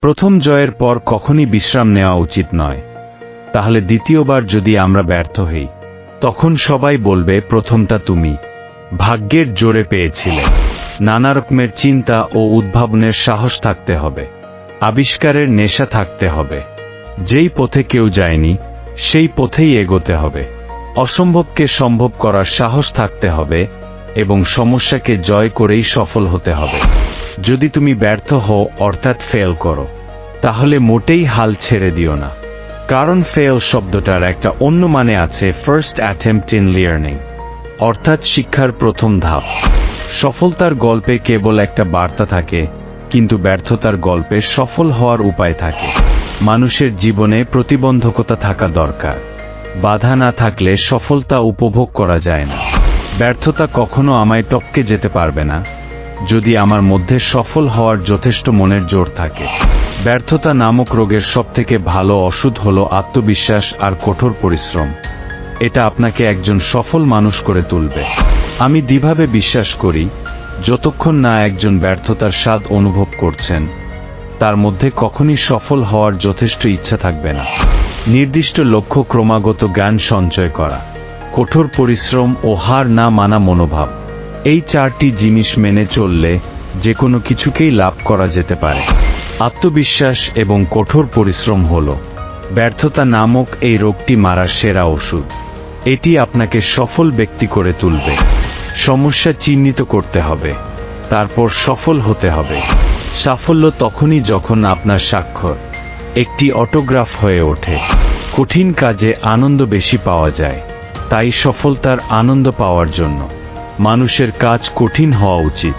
প্রথম জয়ের পর কখনই বিশ্রাম নেওয়া উচিত নয়। তাহলে দ্বিতীয়বার যদি আমরা ব্যর্থ হই, তখন সবাই বলবে প্রথমটা তুমি ভাগ্যের জোরে পেয়েছিলে। নানা রকমের চিন্তা ও উদ্ভাবনের সাহস থাকতে হবে, আবিষ্কারের নেশা থাকতে হবে। যেই পথে কেউ যায়নি সেই পথেই এগোতে হবে। অসম্ভবকে সম্ভব করার সাহস থাকতে হবে এবং সমস্যাকে জয় করেই সফল হতে হবে। যদি তুমি ব্যর্থ হও অর্থাৎ ফেল করো, তাহলে মোটেই হাল ছেড়ে দিও না। কারণ ফেল শব্দটার একটা অন্য মানে আছে, ফার্স্ট অ্যাটেম্পট ইন লার্নিং, অর্থাৎ শিক্ষার প্রথম ধাপ। সফলতার গল্পে কেবল একটা বার্তা থাকে, কিন্তু ব্যর্থতার গল্পে সফল হওয়ার উপায় থাকে। মানুষের জীবনে প্রতিবন্ধকতা থাকা দরকার। বাধা না থাকলে সফলতা উপভোগ করা যায় না। ব্যর্থতা কখনো আমায় টপকে যেতে পারবে না, যদি আমার মধ্যে সফল হওয়ার যথেষ্ট মনের জোর থাকে। ব্যর্থতা নামক রোগের সবথেকে ভালো ওষুধ হলো আত্মবিশ্বাস আর কঠোর পরিশ্রম। এটা আপনাকে একজন সফল মানুষ করে তুলবে। আমি দৃঢ়ভাবে বিশ্বাস করি, যতক্ষণ না একজন ব্যর্থতার স্বাদ অনুভব করছেন, তার মধ্যে কখনই সফল হওয়ার যথেষ্ট ইচ্ছা থাকবে না। নির্দিষ্ট লক্ষ্য, ক্রমাগত জ্ঞান সঞ্চয় করা, কঠোর পরিশ্রম ও হার না মানা মনোভাব, এই চারটি জিনিস মেনে চললে যে কোনো কিছুকেই লাভ করা যেতে পারে। আত্মবিশ্বাস এবং কঠোর পরিশ্রম হল ব্যর্থতা নামক এই রোগটি মারার সেরা ওষুধ। এটি আপনাকে সফল ব্যক্তি করে তুলবে। সমস্যা চিহ্নিত করতে হবে, তারপর সফল হতে হবে। সাফল্য তখনই যখন আপনার স্বাক্ষর একটি অটোগ্রাফ হয়ে ওঠে। কঠিন কাজে আনন্দ বেশি পাওয়া যায়, তাই সফলতার আনন্দ পাওয়ার জন্য মানুষের কাজ কঠিন হওয়া উচিত।